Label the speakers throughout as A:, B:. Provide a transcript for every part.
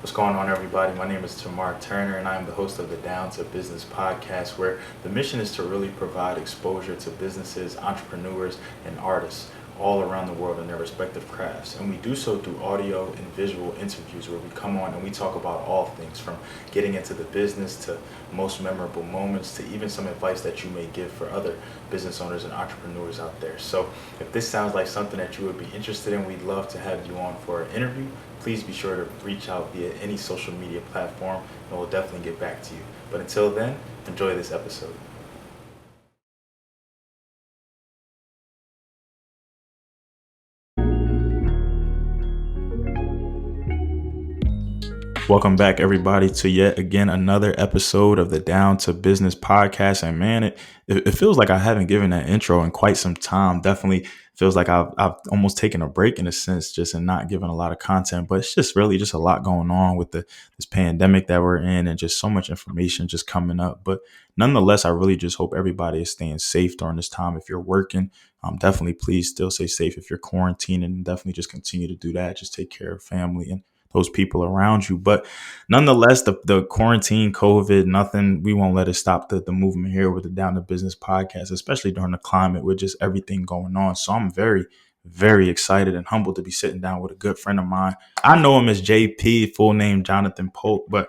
A: What's going on, everybody? My name is Tamar Turner, and I'm the host of the Down to Business podcast, where the mission is to really provide exposure to businesses, entrepreneurs, and artists all around the world in their respective crafts. And we do so through audio and visual interviews where we come on and we talk about all things from getting into the business to most memorable moments to even some advice that you may give for other business owners and entrepreneurs out there. So if this sounds like something that you would be interested in, we'd love to have you on for an interview. Please be sure to reach out via any social media platform and we'll definitely get back to you. But until then, enjoy this episode. Welcome back, everybody, to yet again another episode of the Down to Business podcast. And man, it feels like I haven't given that intro in quite some time. Definitely feels like I've almost taken a break in a sense, just in not giving a lot of content. But it's just really just a lot going on with this pandemic that we're in, and just so much information just coming up. But nonetheless, I really just hope everybody is staying safe during this time. If you're working, definitely please still stay safe. If you're quarantining, definitely just continue to do that. Just take care of family and those people around you. But nonetheless, the quarantine, COVID, nothing, we won't let it stop the movement here with the Down to Business podcast, especially during the climate with just everything going on. So I'm very, very excited and humbled to be sitting down with a good friend of mine. I know him as JP, full name Jonathan Polk, but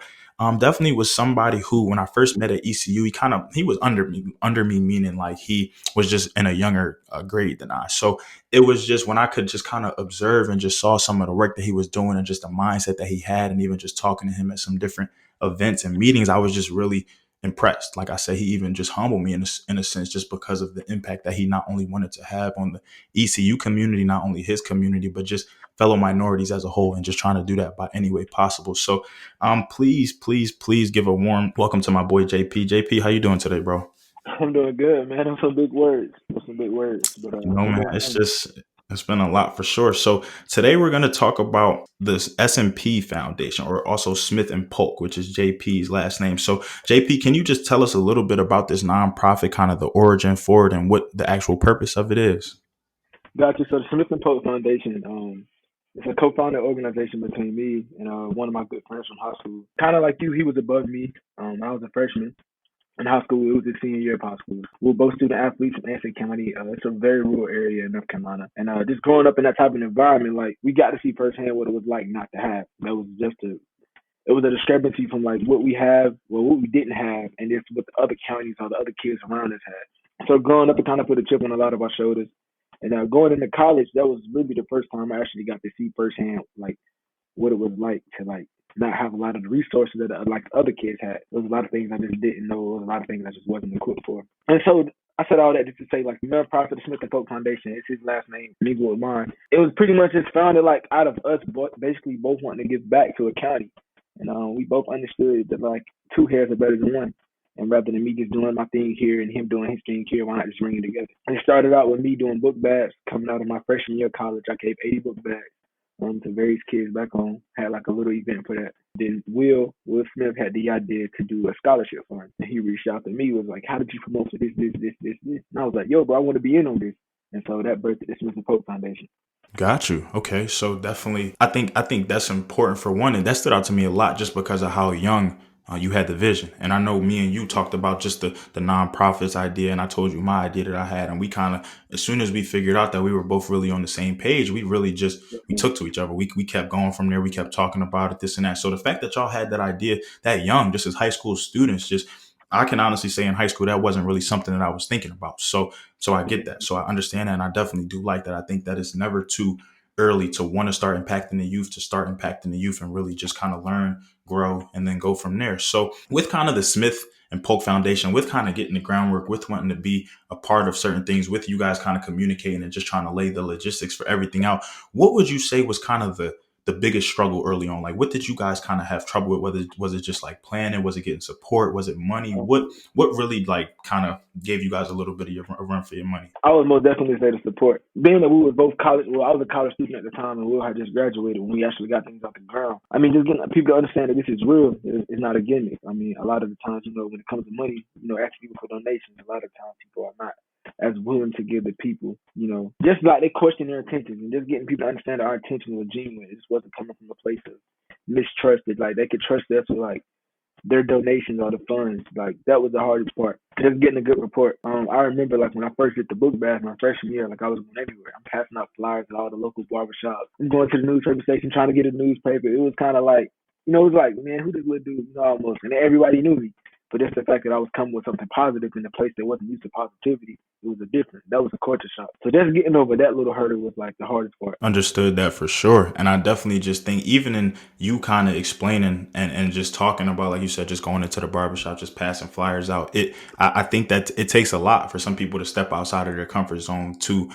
A: definitely was somebody who, when I first met at ECU, he was under me, meaning like he was just in a younger grade than I. So it was just when I could just kind of observe and just saw some of the work that he was doing and just the mindset that he had, and even just talking to him at some different events and meetings, I was just really impressed. Like I said, he even just humbled me in a sense, just because of the impact that he not only wanted to have on the ECU community, not only his community, but just fellow minorities as a whole, and just trying to do that by any way possible. So please give a warm welcome to my boy JP. JP, how you doing today, bro?
B: I'm doing good, man. Those some big words. Those some big words. But
A: No,
B: I'm
A: man,
B: doing fine.
A: it's been a lot for sure. So today we're going to talk about this S&P Foundation, or also Smith and Polk, which is JP's last name. So JP, can you just tell us a little bit about this nonprofit, kind of the origin for it and what the actual purpose of it is?
B: Gotcha. So the Smith and Polk Foundation, it's a co-founded organization between me and one of my good friends from high school. Kind of like you, he was above me. I was a freshman in high school. It was his senior year of high school. We were both student athletes from Anson County. It's a very rural area in North Carolina. And just growing up in that type of environment, like we got to see firsthand what it was like not to have. That was just a it was a discrepancy from like what we have, well, what we didn't have, and just what the other counties or the other kids around us had. So growing up, it kind of put a chip on a lot of our shoulders. And going into college, that was really the first time I actually got to see firsthand like what it was like to like not have a lot of the resources that like other kids had. There was a lot of things I just didn't know. There was a lot of things I just wasn't equipped for. And so I said all that just to say like the nonprofit, the Smith and Polk Foundation, it's his last name, mingled with mine. It was pretty much just founded like out of us, basically both wanting to give back to a county. And we both understood that like two hairs are better than one. And rather than me just doing my thing here and him doing his thing here, why not just bring it together? And it started out with me doing book bags. Coming out of my freshman year of college, I gave 80 book bags to various kids back home. Had like a little event for that. Then Will Smith had the idea to do a scholarship for him. And he reached out to me, was like, how did you promote for this? And I was like, yo, bro, I want to be in on this. And so that birthed the Smith and Polk Foundation.
A: Got you. Okay. So definitely, I think that's important for one. And that stood out to me a lot just because of how young you had the vision. And I know me and you talked about just the nonprofits idea. And I told you my idea that I had. And we kind of, as soon as we figured out that we were both really on the same page, we really just, we took to each other. We kept going from there. We kept talking about it, this and that. So the fact that y'all had that idea that young, just as high school students, just, I can honestly say in high school, that wasn't really something that I was thinking about. So I get that. So I understand that. And I definitely do like that. I think that it's never too early to want to start impacting the youth, and really just kind of learn, grow, and then go from there. So with kind of the Smith and Polk Foundation, with kind of getting the groundwork, with wanting to be a part of certain things, with you guys kind of communicating and just trying to lay the logistics for everything out, what would you say was kind of the biggest struggle early on? Like, what did you guys kind of have trouble with? Whether was it just like planning? Was it getting support? Was it money? What really like kind of gave you guys a little bit of a run for your money?
B: I would most definitely say the support. Being that we were both college, well, I was a college student at the time, and Will had just graduated when we actually got things off the ground. I mean, just getting people to understand that this is real. It's not a gimmick. I mean, a lot of the times, when it comes to money, asking people for donations, a lot of times people are not as willing to give the people, just like they question their intentions and just getting people to understand that our intentions were genuine. It just wasn't coming from a place of mistrusted. Like they could trust us with like their donations or the funds. Like that was the hardest part. Just getting a good report. I remember like when I first did the book bash my freshman year, like I was going everywhere. I'm passing out flyers at all the local barbershops. I'm going to the newspaper station trying to get a newspaper. It was kind of like, it was like, man, who this little dude? Almost, and everybody knew me. But just the fact that I was coming with something positive in a place that wasn't used to positivity, it was a difference. That was a culture shock. So just getting over that little hurdle was like the hardest part.
A: Understood that for sure. And I definitely just think even in you kind of explaining and just talking about, like you said, just going into the barbershop, just passing flyers out, I think that it takes a lot for some people to step outside of their comfort zone to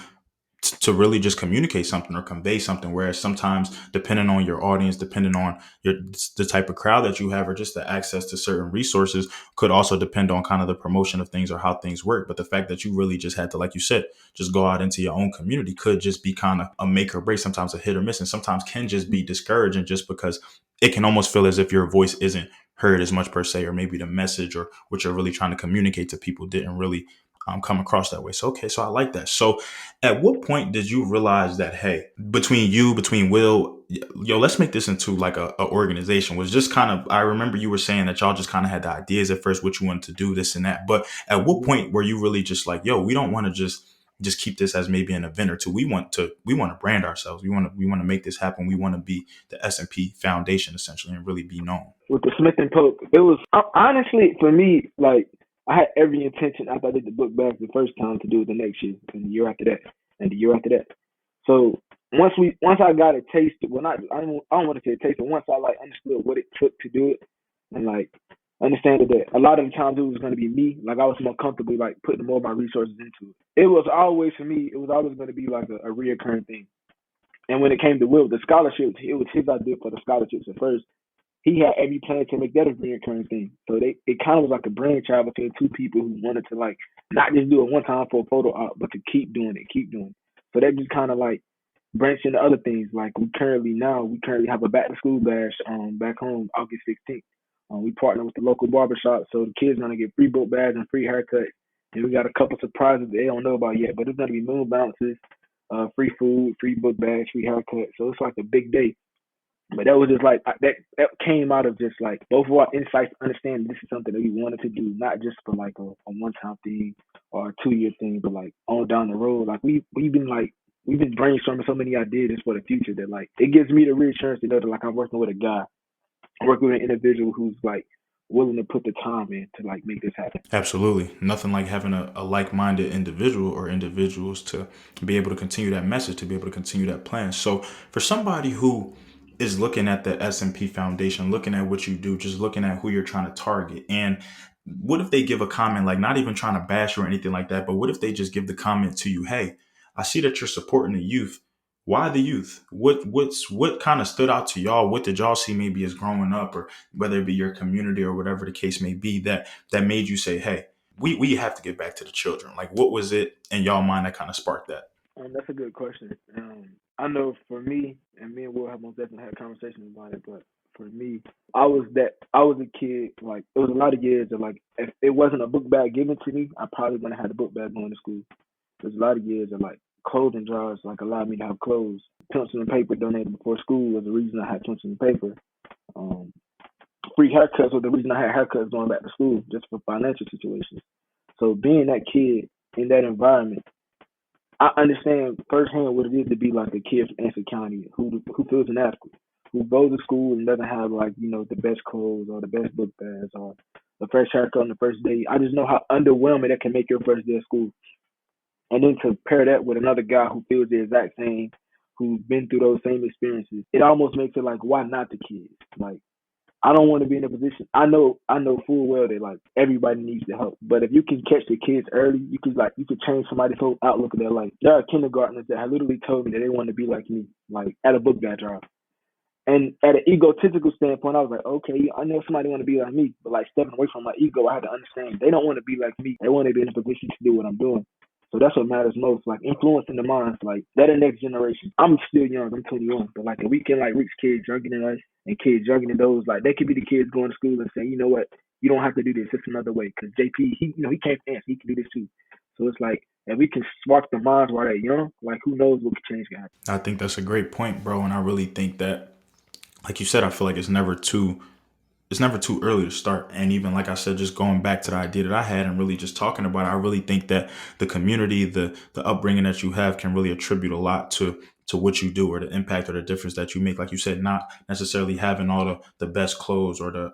A: really just communicate something or convey something. Whereas sometimes, depending on your audience, depending on the type of crowd that you have, or just the access to certain resources, could also depend on kind of the promotion of things or how things work. But the fact that you really just had to, like you said, just go out into your own community could just be kind of a make or break, sometimes a hit or miss, and sometimes can just be discouraging just because it can almost feel as if your voice isn't heard as much per se, or maybe the message or what you're really trying to communicate to people didn't really come across that way. So, okay, so I like that. So at what point did you realize that, hey, between Will, yo, let's make this into like a organization? Was just kind of, I remember you were saying that y'all just kind of had the ideas at first, what you wanted to do, this and that. But at what point were you really just like, yo, we don't want to just keep this as maybe an event or two. We want to brand ourselves. We want to make this happen. We want to be the S&P Foundation essentially and really be known.
B: With the Smith and Polk, it was honestly for me like I had every intention after I did the book back the first time to do it the next year and the year after that and the year after that. So once I got a taste, well not I don't want to say a taste, but once I like understood what it took to do it and like understand that a lot of the times it was going to be me, like I was more comfortable like putting more of my resources into it. It was always for me, it was always going to be like a reoccurring thing. And when it came to Will, the scholarships, it was his idea for the scholarships at first. He had every plan to make that a recurring thing. So it kind of was like a brainchild between two people who wanted to like not just do it one time for a photo op, but to keep doing it, keep doing it. So that just kind of like branched into other things. Like we currently have a back to school bash back home August 16th. We partner with the local barbershop, so the kids gonna get free book bags and free haircuts. And we got a couple surprises they don't know about yet, but it's gonna be moon bounces, free food, free book bags, free haircuts. So it's like a big day. But that was just like that came out of just like both of our insights, understanding this is something that we wanted to do, not just for like a one time thing or a 2 year thing, but like on down the road. Like we've been brainstorming so many ideas for the future that like it gives me the reassurance to know that like I'm working with a guy, working with an individual who's like willing to put the time in to like make this happen.
A: Absolutely. Nothing like having a like-minded individual or individuals to be able to continue that message, to be able to continue that plan. So for somebody who is looking at the S&P Foundation, looking at what you do, just looking at who you're trying to target, and what if they give a comment, like not even trying to bash or anything like that, but what if they just give the comment to you, hey, I see that you're supporting the youth. Why the youth? What kind of stood out to y'all? What did y'all see maybe as growing up, or whether it be your community or whatever the case may be, that made you say, hey, we have to get back to the children? Like, what was it in y'all mind that kind of sparked that?
B: That's a good question. I know for me, and me and Will have most definitely had conversations about it, but for me, I was a kid, like, it was a lot of years of, like, if it wasn't a book bag given to me, I probably wouldn't have had a book bag going to school. There's a lot of years of, like, clothing jars, like, allowed me to have clothes. Pencil and paper donated before school was the reason I had pencil and paper. Um, Free haircuts was the reason I had haircuts going back to school, just for financial situations. So being that kid in that environment, I understand firsthand what it is to be like a kid from Anson County who feels inadequate, who goes to school and doesn't have like the best clothes or the best book bags or the fresh haircut on the first day. I just know how underwhelming that can make your first day of school, and then to pair that with another guy who feels the exact same, who's been through those same experiences. It almost makes it like, why not the kids? Like, I don't want to be in a position. I know full well that like everybody needs the help. But if you can catch the kids early, you could change somebody's whole outlook of their life. There are kindergartners that have literally told me that they want to be like me, like at a book bag drop. And at an egotistical standpoint, I was like, okay, I know somebody want to be like me, but like stepping away from my ego, I had to understand they don't want to be like me. They want to be in a position to do what I'm doing. So that's what matters most, like influencing the minds, like that the next generation. I'm still young, I'm 21, but like if we can like reach kids younger than us and kids younger than those, like they could be the kids going to school and saying, you know what, you don't have to do this, it's another way. Because JP, he can't dance, he can do this too. So it's like if we can spark the minds while they're young, like who knows what change can happen.
A: I think that's a great point, bro. And I really think that like you said, I feel like it's never too early to start. And even like I said, just going back to the idea that I had and really just talking about it, I really think that the community, the upbringing that you have can really attribute a lot to what you do or the impact or the difference that you make. Like you said, not necessarily having all the best clothes or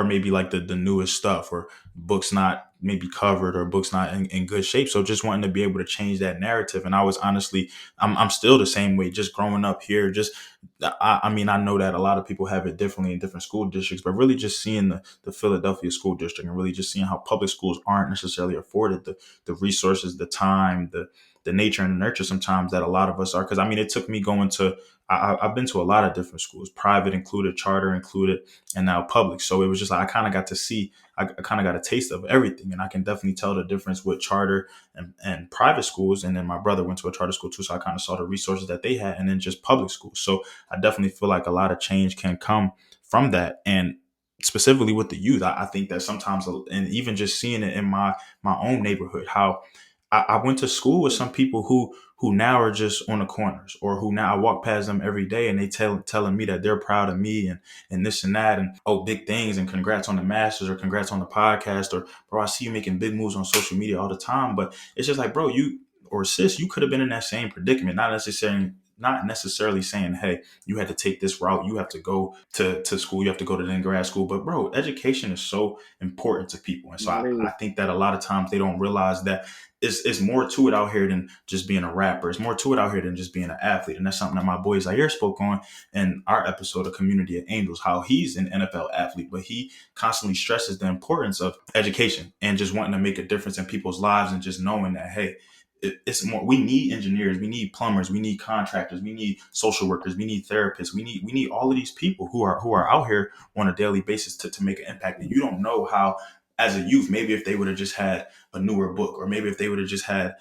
A: maybe like the newest stuff or books not maybe covered or books not in good shape. So just wanting to be able to change that narrative. And I was honestly, I'm still the same way, just growing up here. Just, I mean, I know that a lot of people have it differently in different school districts, but really just seeing the Philadelphia school district and really just seeing how public schools aren't necessarily afforded the resources, the time, the nature and the nurture sometimes that a lot of us are. Cause I mean, it took me going to, I've been to a lot of different schools, private included, charter included, and now public. So it was just like I kind of got to see, I kind of got a taste of everything, and I can definitely tell the difference with charter and private schools. And then my brother went to a charter school too, so I kind of saw the resources that they had, and then just public schools. So I definitely feel like a lot of change can come from that, and specifically with the youth, I think that sometimes, and even just seeing it in my own neighborhood, how I went to school with some people who now are just on the corners, or who now I walk past them every day and they telling me that they're proud of me and this and that, and oh, big things, and congrats on the masters, or congrats on the podcast, or bro, I see you making big moves on social media all the time. But it's just like, bro, you or sis, you could have been in that same predicament. Not necessarily saying, hey, you had to take this route, you have to go to school, you have to go to then grad school. But bro, education is so important to people. And so I think that a lot of times they don't realize that it's more to it out here than just being a rapper. It's more to it out here than just being an athlete. And that's something that my boy Zaire spoke on in our episode of Community of Angels, how he's an NFL athlete, but he constantly stresses the importance of education and just wanting to make a difference in people's lives, and just knowing that, hey, it's more, we need engineers, we need plumbers, we need contractors, we need social workers, we need therapists, we need all of these people who are out here on a daily basis to make an impact. And you don't know how, as a youth, maybe if they would have just had a newer book, or maybe if they would have just had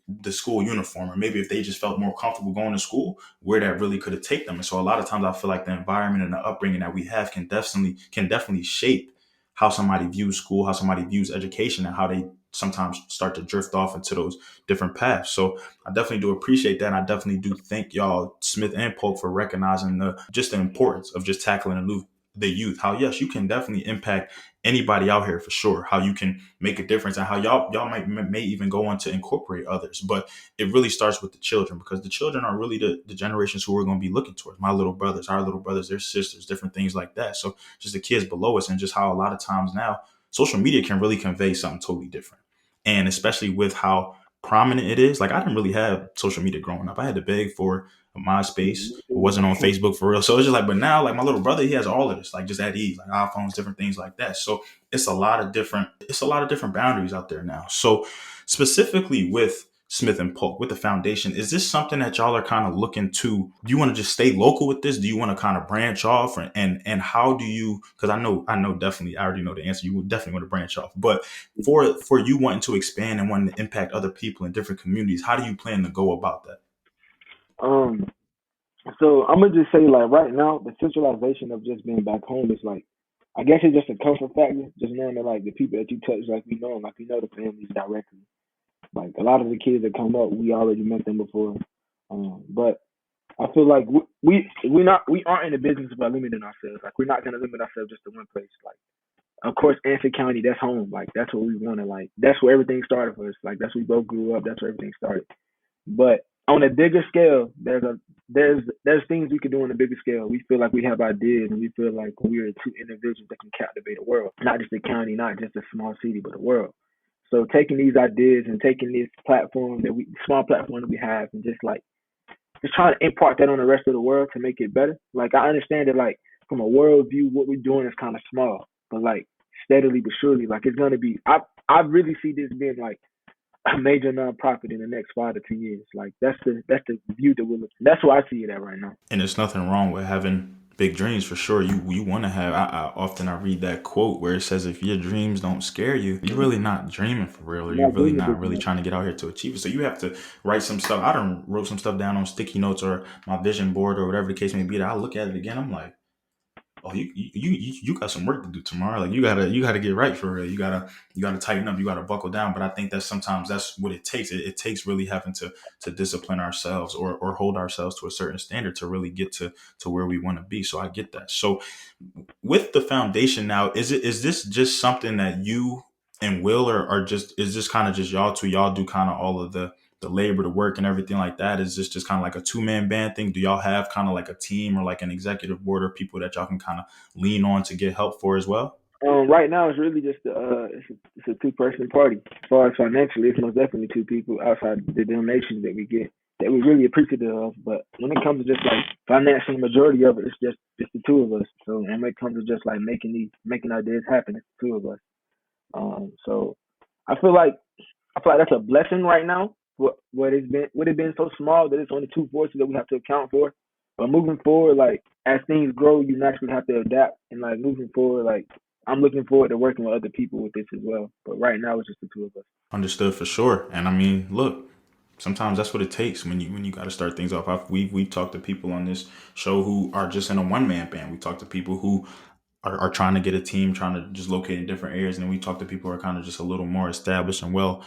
A: the school uniform, or maybe if they just felt more comfortable going to school, where that really could have taken them. And so a lot of times I feel like the environment and the upbringing that we have can definitely shape how somebody views school, how somebody views education, and how they sometimes start to drift off into those different paths. So I definitely do appreciate that. And I definitely do thank y'all, Smith and Polk, for recognizing the importance of just tackling the youth. How, yes, you can definitely impact anybody out here for sure. How you can make a difference, and how y'all may even go on to incorporate others. But it really starts with the children, because the children are really the generations who we're going to be looking towards. My little brothers, our little brothers, their sisters, different things like that. So just the kids below us, and just how a lot of times now social media can really convey something totally different. And especially with how prominent it is. Like, I didn't really have social media growing up. I had to beg for a MySpace. It wasn't on Facebook for real. So it's just like, but now, like, my little brother, he has all of this, like, just at ease, like iPhones, different things like that. So it's a lot of different boundaries out there now. So specifically with Smith and Polk, with the foundation, is this something that y'all are kind of looking to? Do you want to just stay local with this? Do you want to kind of branch off? And how do you? Because I know definitely, I already know the answer. You would definitely want to branch off. But for you wanting to expand and wanting to impact other people in different communities, how do you plan to go about that?
B: Um, so I'm gonna just say, like, right now, the centralization of just being back home is like, I guess it's just a comfort factor, just knowing that like the people that you touch, like we know 'em, like we know the families directly. Like a lot of the kids that come up, we already met them before. But I feel like we aren't in the business of limiting ourselves. Like we're not gonna limit ourselves just to one place. Like of course, Anson County, that's home. Like that's what we wanted. Like that's where everything started for us. Like that's where we both grew up. That's where everything started. But on a bigger scale, there's things we could do on a bigger scale. We feel like we have ideas, and we feel like we're two individuals that can captivate the world, not just the county, not just a small city, but the world. So taking these ideas and taking this platform small platform that we have, and just trying to impart that on the rest of the world to make it better. Like I understand that like from a world view, what we're doing is kind of small, but like steadily but surely, like it's gonna be. I really see this being like a major nonprofit in the next 5 to 10 years. Like that's the view that we're looking. That's where I see it at right now.
A: And there's nothing wrong with having big dreams for sure. You want to have. I read that quote where it says, "If your dreams don't scare you, you're really not dreaming for real, or
B: I'm
A: you're
B: not
A: really
B: dreaming
A: not
B: big
A: really
B: enough.
A: trying to get out here to achieve it." So you have to write some stuff. I done wrote some stuff down on sticky notes or my vision board or whatever the case may be. That I look at it again, I'm like, oh, you got some work to do tomorrow. Like you gotta get right for real. You gotta tighten up. You gotta buckle down. But I think that sometimes that's what it takes. It takes really having to discipline ourselves or hold ourselves to a certain standard to really get to where we want to be. So I get that. So with the foundation now, is this just something that you and Will are just is this kind of just y'all two? Y'all do kind of all of the labor, the work, and everything like that? Is this just kind of like a two-man band thing? Do y'all have kind of like a team or like an executive board or people that y'all can kind of lean on to get help for as well?
B: Right now, it's really just it's a two-person party. As far as financially, it's most definitely two people outside the donations that we get that we really appreciative of. But when it comes to just like financial majority of it, it's the two of us. So and when it comes to just like making ideas happen, it's the two of us. So I feel like that's a blessing right now. What it been so small that it's only two forces that we have to account for. But moving forward, like as things grow, you naturally have to adapt. And like moving forward, like I'm looking forward to working with other people with this as well. But right now, it's just the two of us.
A: Understood for sure. And I mean, look, sometimes that's what it takes when you got to start things off. We've talked to people on this show who are just in a one man band. We talked to people who are trying to get a team, trying to just locate in different areas, and then we talk to people who are kind of just a little more established and well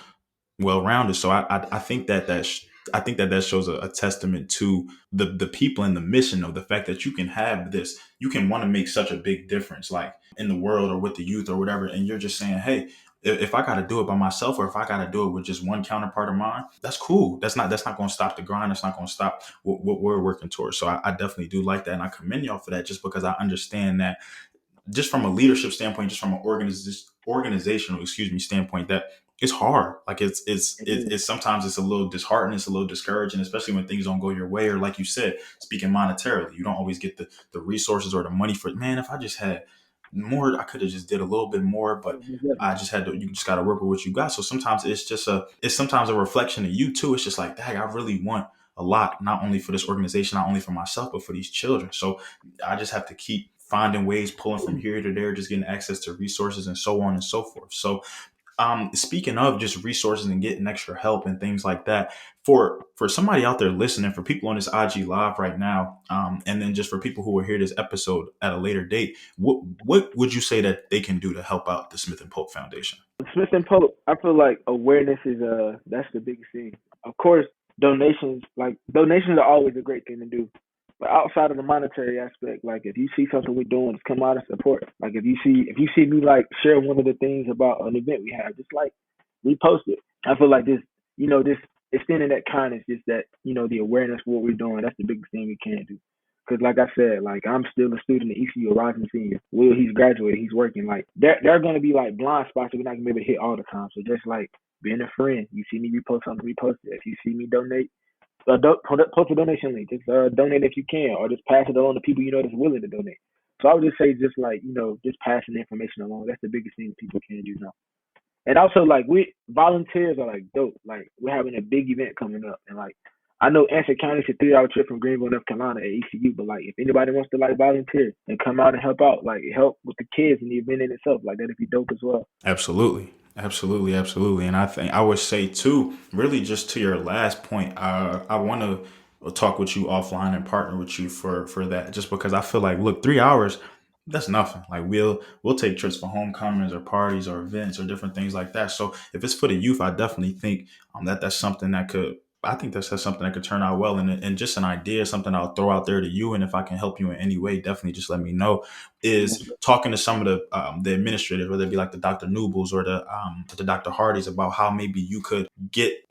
A: rounded. So I think I think that shows a testament to the people and the mission of the fact that you can have this, you can want to make such a big difference, like in the world or with the youth or whatever, and you're just saying, hey. If I got to do it by myself, or if I got to do it with just one counterpart of mine, that's cool. That's not going to stop the grind. That's not going to stop what we're working towards. So I definitely do like that, and I commend y'all for that, just because I understand that just from a leadership standpoint, just from an organizational, excuse me, standpoint, that it's hard. Like it's sometimes it's a little disheartening, it's a little discouraging, especially when things don't go your way, or like you said, speaking monetarily, you don't always get the resources or the money for it. Man, if I just had more, I could have just did a little bit more, but I just had to. You just got to work with what you got. So sometimes it's sometimes a reflection of you too. It's just like, dang, I really want a lot, not only for this organization, not only for myself, but for these children. So I just have to keep finding ways, pulling from here to there, just getting access to resources and so on and so forth. So, speaking of just resources and getting extra help and things like that, for somebody out there listening, for people on this IG live right now, and then just for people who will hear this episode at a later date, what would you say that they can do to help out the Smith and Polk Foundation?
B: Smith and Polk, I feel like awareness is that's the biggest thing. Of course, donations are always a great thing to do. But outside of the monetary aspect, like if you see something we're doing, just come out and support. Like if you see me like share one of the things about an event we have, just like repost it. I feel like this extending that kindness, just that the awareness for what we're doing. That's the biggest thing we can do. Because like I said, like I'm still a student at ECU, a rising senior. Will, he's graduated, he's working. Like there are gonna be like blind spots that we're not gonna be able to hit all the time. So just like being a friend, you see me repost something, repost it. If you see me donate, post a donation link. Just donate if you can, or just pass it on to people that's willing to donate. So I would just say, just like just passing the information along. That's the biggest thing that people can do now. And also, like we volunteers are like dope. Like we're having a big event coming up, and like I know Anson County's a 3 hour trip from Greenville, North Carolina at ECU. But like if anybody wants to like volunteer and come out and help out, like help with the kids and the event in itself, like that'd be dope as well.
A: Absolutely. Absolutely, absolutely. And I think I would say too, really just to your last point, I want to talk with you offline and partner with you for that, just because I feel like, look, 3 hours, that's nothing. Like we'll take trips for homecomings or parties or events or different things like that. So if it's for the youth, I definitely think that that's something that could. I think that's something that could turn out well, and just an idea, something I'll throw out there to you. And if I can help you in any way, definitely just let me know. Is talking to some of the administrators, whether it be like the Dr. Newbles or the Dr. Hardys, about how maybe you could get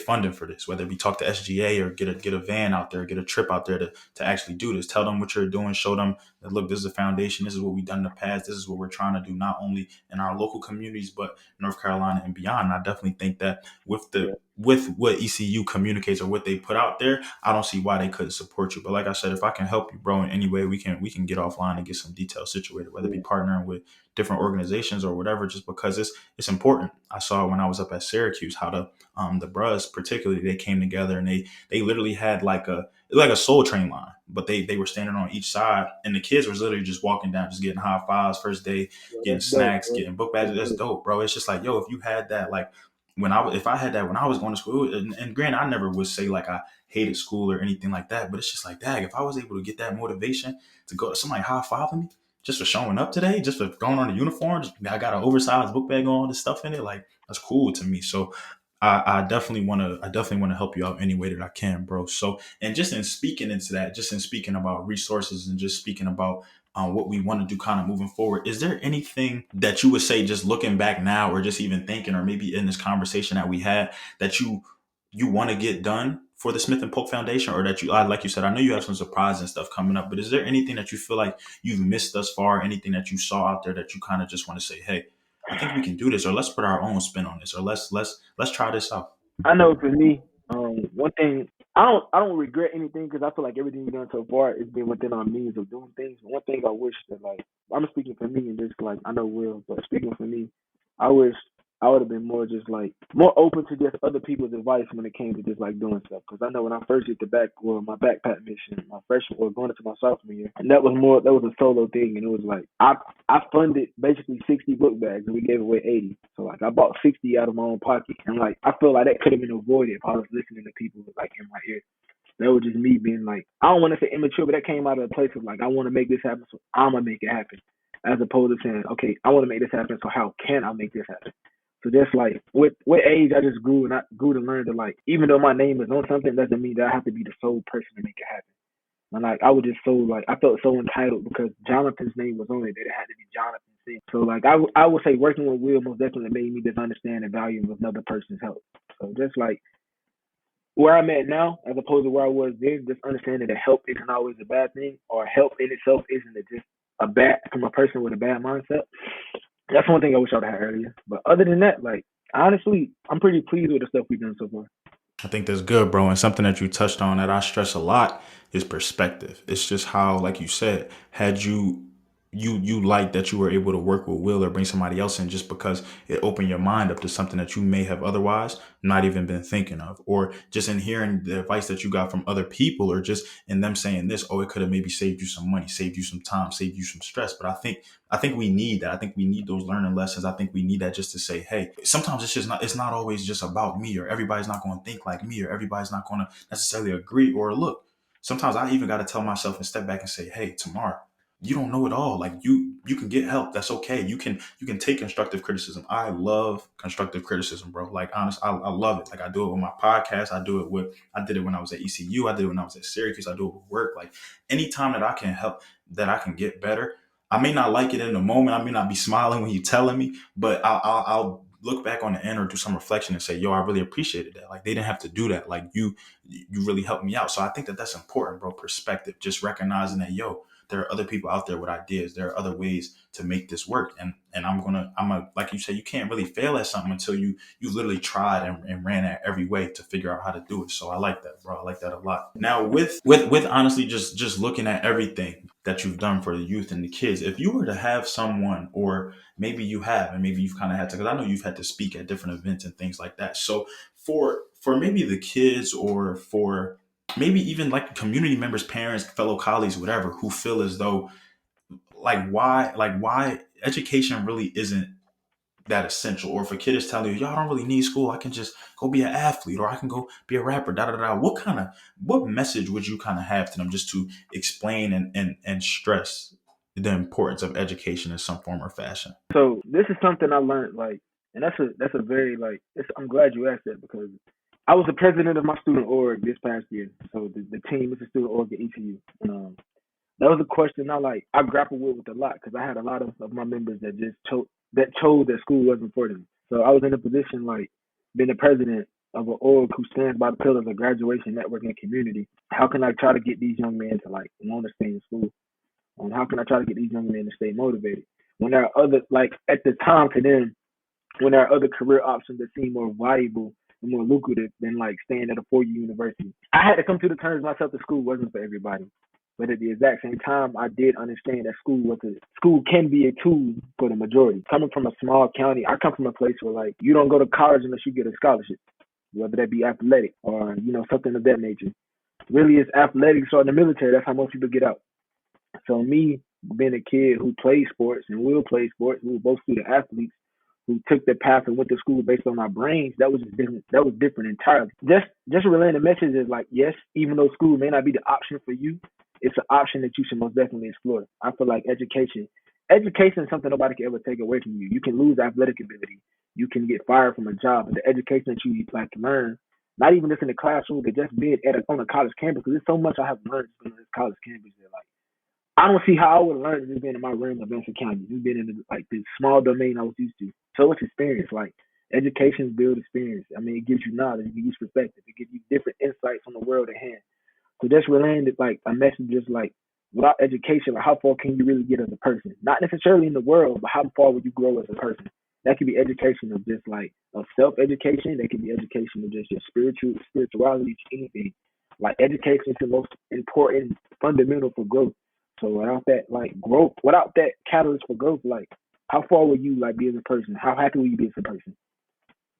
A: funding for this, whether it be talk to SGA or get a van out there, get a trip out there to actually do this. Tell them what you're doing, show them that, look, this is a foundation, this is what we've done in the past, this is what we're trying to do, not only in our local communities but North Carolina and beyond. And I definitely think that
B: Yeah,
A: with what ECU communicates or what they put out there, I don't see why they couldn't support you. But like I said, if I can help you, bro, in any way, we can get offline and get some details situated, whether it be
B: yeah,
A: partnering with different organizations or whatever, just because it's important. I saw when I was up at Syracuse how the bros particularly, they came together and they literally had like a soul train line, but they were standing on each side, and the kids was literally just walking down, just getting high fives first day,
B: yeah.
A: getting
B: That's dope,
A: snacks,
B: bro.
A: getting book
B: That's
A: badges. That's
B: dope.
A: dope, bro. It's just like, yo, if you had that, like if I had that when I was going to school, and granted, I never would say like hated school or anything like that. But it's just like, dang, if I was able to get that motivation to go, somebody high fiving me just for showing up today, just for going on a uniform, I got an oversized book bag on all this stuff in it. Like that's cool to me. So I definitely want to, help you out any way that I can, bro. So, and just in speaking into that, just in speaking about resources and just speaking about what we want to do kind of moving forward, is there anything that you would say, just looking back now, or just even thinking, or maybe in this conversation that we had, that you want to get done for the Smith and Polk Foundation, or that you, like you said, I know you have some surprises and stuff coming up, but is there anything that you feel like you've missed thus far? Anything that you saw out there that you kind of just want to say, hey, I think we can do this, or let's put our own spin on this, or let's try this out.
B: I know for me, one thing I don't regret anything because I feel like everything we've done so far has been within our means of doing things. One thing I wish that like I'm speaking for me and just like I know Will, but speaking for me, I wish I would have been more just like more open to just other people's advice when it came to just like doing stuff. Because I know when I first did my backpack mission, my freshman or going into my sophomore year, and that was a solo thing, and it was like I funded basically 60 book bags and we gave away 80. So like I bought 60 out of my own pocket, and like I feel like that could have been avoided if I was listening to people like in my ear. That was just me being like, I don't want to say immature, but that came out of a place of like, I want to make this happen, so I'm gonna make it happen, as opposed to saying, okay, I want to make this happen, so how can I make this happen? So just like with age, I just grew and I grew to learn that like, even though my name is on something, doesn't mean that I have to be the sole person to make it happen. And like I was just so like I felt so entitled because Jonathan's name was on it that it had to be Jonathan Singh. So like I would say working with Will most definitely made me just understand the value of another person's help. So just like where I'm at now, as opposed to where I was then, just understanding that help isn't always a bad thing, or help in itself isn't just a bad from a person with a bad mindset. That's one thing I wish I'd had earlier. But other than that, like honestly, I'm pretty pleased with the stuff we've done so far.
A: I think that's good, bro. And something that you touched on that I stress a lot is perspective. It's just how, like you said, had you like that you were able to work with Will or bring somebody else in just because it opened your mind up to something that you may have otherwise not even been thinking of, or just in hearing the advice that you got from other people, or just in them saying this, oh, it could have maybe saved you some money, saved you some time, saved you some stress. But I think we need that. I think we need those learning lessons. I think we need that just to say, hey, sometimes it's not always just about me, or everybody's not going to think like me, or everybody's not going to necessarily agree or look. Sometimes I even got to tell myself and step back and say, hey, tomorrow, you don't know it all. Like you can get help. That's okay. You can take constructive criticism. I love constructive criticism, bro. Like honest, I love it. Like I do it with my podcast. I did it when I was at ECU. I did it when I was at Syracuse. I do it with work. Like anytime that I can help, that I can get better. I may not like it in the moment. I may not be smiling when you're telling me, but I'll look back on the end or do some reflection and say, yo, I really appreciated that. Like they didn't have to do that. Like you really helped me out. So I think that that's important, bro. Perspective, just recognizing that, yo, there are other people out there with ideas. There are other ways to make this work. And like you said, you can't really fail at something until you literally tried and ran at every way to figure out how to do it. So I like that, bro. I like that a lot. Now with honestly just looking at everything that you've done for the youth and the kids, if you were to have someone, or maybe you have, and maybe you've kind of had to, because I know you've had to speak at different events and things like that. So for maybe the kids, or for maybe even like community members, parents, fellow colleagues, whatever, who feel as though why education really isn't that essential, or if a kid is telling you, y'all don't really need school, I can just go be an athlete, or I can go be a rapper, da da da. What message would you kind of have to them, just to explain and stress the importance of education in some form or fashion?
B: So this is something I learned like, and that's a very like. I'm glad you asked that because I was the president of my student org this past year. So the team is a student org at ECU. That was a question I grappled with a lot because I had a lot of my members that just chose that school wasn't for them. So I was in a position like being the president of an org who stands by the pillars of graduation, networking, and community. How can I try to get these young men to like want to stay in school? How can I try to get these young men to stay motivated when there are other like at the time to them when there are other career options that seem more valuable and more lucrative than like staying at a 4 year university. I had to come to the terms myself that school wasn't for everybody. But at the exact same time, I did understand that school can be a tool for the majority. Coming from a small county, I come from a place where like you don't go to college unless you get a scholarship, whether that be athletic or something of that nature. Really, it's athletics or in the military. That's how most people get out. So me being a kid who plays sports and will play sports, we were both student athletes. who took the path and went to school based on our brains, that was just different. That was different entirely. Just relaying the message is like, yes, even though school may not be the option for you, it's an option that you should most definitely explore. I feel like education is something nobody can ever take away from you. You can lose athletic ability, you can get fired from a job, but the education that you like learn, not even just in the classroom, but just being on a college campus, because there's so much I have learned on this college campus that like I don't see how I would learn just being in my room of Vincent County, just being in like this small domain I was used to. So it's experience. Like education builds experience. I mean, it gives you knowledge, it gives you perspective, it gives you different insights on the world at hand. So that's relaying it like a message just like without education, like how far can you really get as a person? Not necessarily in the world, but how far would you grow as a person? That could be education of just like of self education. That could be education of just your spirituality, anything. Like education is the most important fundamental for growth. So without that like growth, without that catalyst for growth, like how far will you like be as a person? How happy will you be as a person?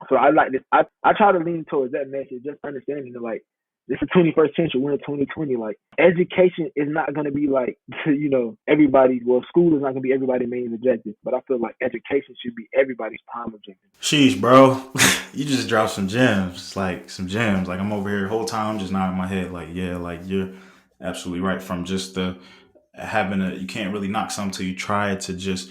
B: So I like this. I try to lean towards that message, just understanding that like this is 21st century, we're in 2020. Like education is not gonna be like everybody. Well, school is not gonna be everybody's main objective, but I feel like education should be everybody's prime objective.
A: Sheesh, bro. You just dropped some gems. Like some gems. Like I'm over here the whole time I'm just nodding my head. Like, yeah, like you're absolutely right. From just the having a you can't really knock something till you try it to just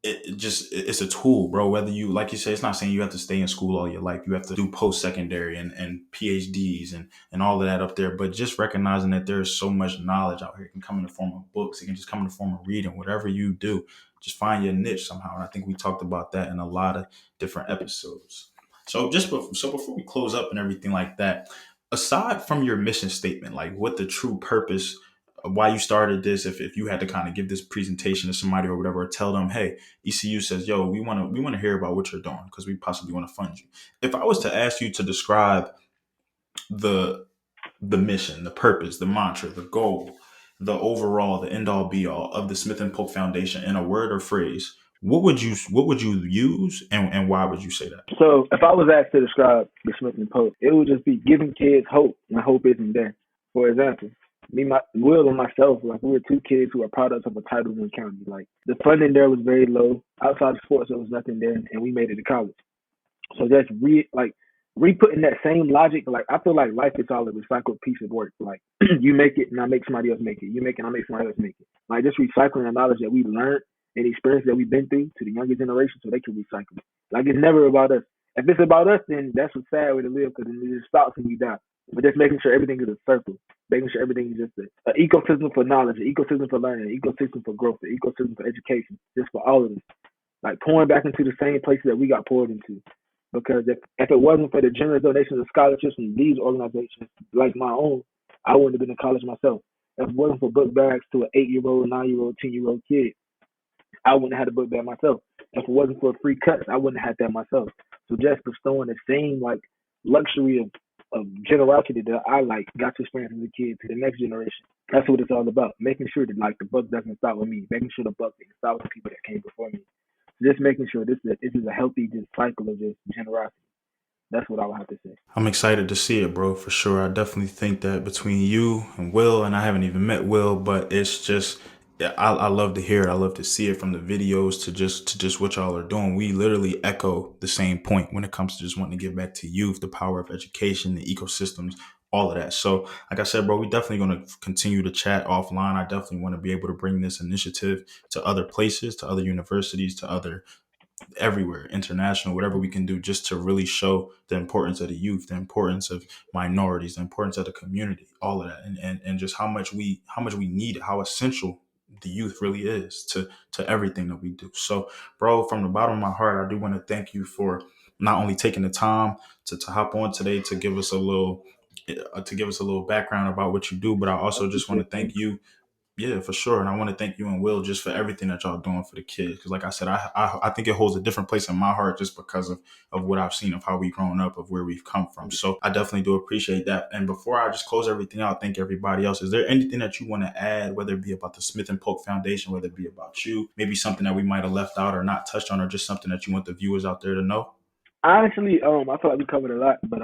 A: it's a tool, bro. Whether you like you say, it's not saying you have to stay in school all your life. You have to do post secondary and PhDs and all of that up there. But just recognizing that there's so much knowledge out here. It can come in the form of books. It can just come in the form of reading. Whatever you do, just find your niche somehow. And I think we talked about that in a lot of different episodes. So before we close up and everything like that, aside from your mission statement, like what the true purpose why you started this, if you had to kind of give this presentation to somebody or whatever, or tell them, hey, ECU says, yo, we want to hear about what you're doing because we possibly want to fund you. If I was to ask you to describe the the mission, the purpose, the mantra, the goal, the overall, the end all be all of the Smith and Polk Foundation in a word or phrase, what would you use and why would you say that?
B: So if I was asked to describe the Smith and Pope, it would just be giving kids hope when hope isn't there. For example, Will and myself, like we were two kids who are products of a Title I county. Like the funding there was very low. Outside of sports, there was nothing there, and we made it to college. So that's re-putting that same logic. Like I feel like life is all a recycled piece of work. Like you make it and I make somebody else make it. You make it and I make somebody else make it. Like just recycling the knowledge that we learned and the experience that we've been through to the younger generation so they can recycle it. Like it's never about us. If it's about us, then that's a sad way to live because then it just stops and we die. But just making sure everything is a circle, making sure everything is just an ecosystem for knowledge, an ecosystem for learning, an ecosystem for growth, an ecosystem for education, just for all of us. Like pouring back into the same places that we got poured into. Because if it wasn't for the generous donations of scholarships from these organizations like my own, I wouldn't have been in college myself. If it wasn't for book bags to an 8-year-old, 9-year-old, 10-year-old kid, I wouldn't have had a book bag myself. If it wasn't for free cuts, I wouldn't have had that myself. So just bestowing the same like luxury of generosity that I like got to experience as a kid to the next generation. That's what it's all about. Making sure that like the buck doesn't stop with me. Making sure the buck doesn't stop with the people that came before me. Just making sure this is a healthy just cycle of just generosity. That's what I would have to say.
A: I'm excited to see it, bro, for sure. I definitely think that between you and Will, and I haven't even met Will, but it's just yeah, I love to hear it. I love to see it from the videos to just what y'all are doing. We literally echo the same point when it comes to just wanting to give back to youth, the power of education, the ecosystems, all of that. So, like I said, bro, we definitely going to continue to chat offline. I definitely want to be able to bring this initiative to other places, to other universities, to other everywhere, international, whatever we can do just to really show the importance of the youth, the importance of minorities, the importance of the community, all of that. And just how much we need it, how essential the youth really is to everything that we do. So, bro, from the bottom of my heart, I do want to thank you for not only taking the time to hop on today to give us a little background about what you do, but I
B: I
A: also just want
B: appreciate
A: to thank you, yeah, for sure. And I want to thank you and Will just for everything that y'all doing for the kids. Because, like I said, I think it holds a different place in my heart just because of what I've seen of how we've grown up, of where we've come from.
B: it.
A: So I definitely do appreciate that. And before I just close everything out, thank everybody else. Is there anything that you want to add, whether it be about the Smith and Polk Foundation, whether it be about you, maybe something that we might have left out or not touched on, or just something that you want the viewers out there to know?
B: Honestly, I feel like we covered a lot, but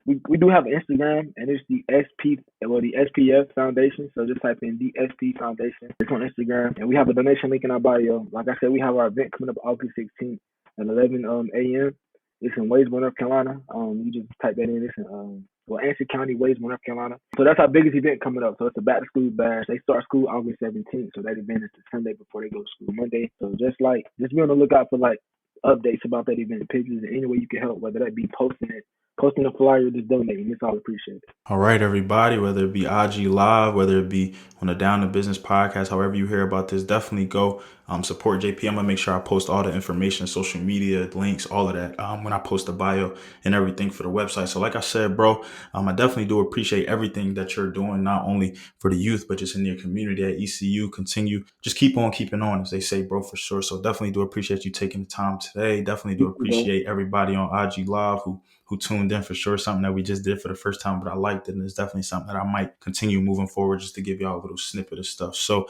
B: we do have an Instagram, and it's the the SPF Foundation. So just type in the SP Foundation. It's on Instagram, and we have a donation link in our bio. Like I said, we have our event coming up August 16th at 11 a.m. It's in Wadesboro, North Carolina. You just type that in. It's in Answer County, Wadesboro, North Carolina. So that's our biggest event coming up. So it's a back to school bash. They start school August 17th. So that event is the Sunday before they go to school Monday. So just be on the lookout for like updates about that event, pictures, and any way you can help, whether that be posting a flyer, just donating. It's all appreciated.
A: All right, everybody, whether it be IG Live, whether it be on the Down to Business podcast, however you hear about this, definitely go support JP. I'm going to make sure I post all the information, social media, links, all of that when I post the bio and everything for the website. So like I said, bro, I definitely do appreciate everything that you're doing, not only for the youth, but just in your community at ECU. Continue, just keep on keeping on, as they say, bro, for sure. So definitely do appreciate you taking the time today. Definitely do appreciate everybody on IG Live who tuned in for sure. Something that we just did for the first time, but I liked it. And it's definitely something that I might continue moving forward just to give y'all a little snippet of stuff. So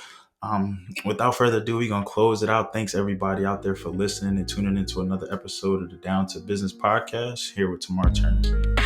A: without further ado, we're going to close it out. Thanks everybody out there for listening and tuning into another episode of the Down to Business podcast here with Tamar Turner.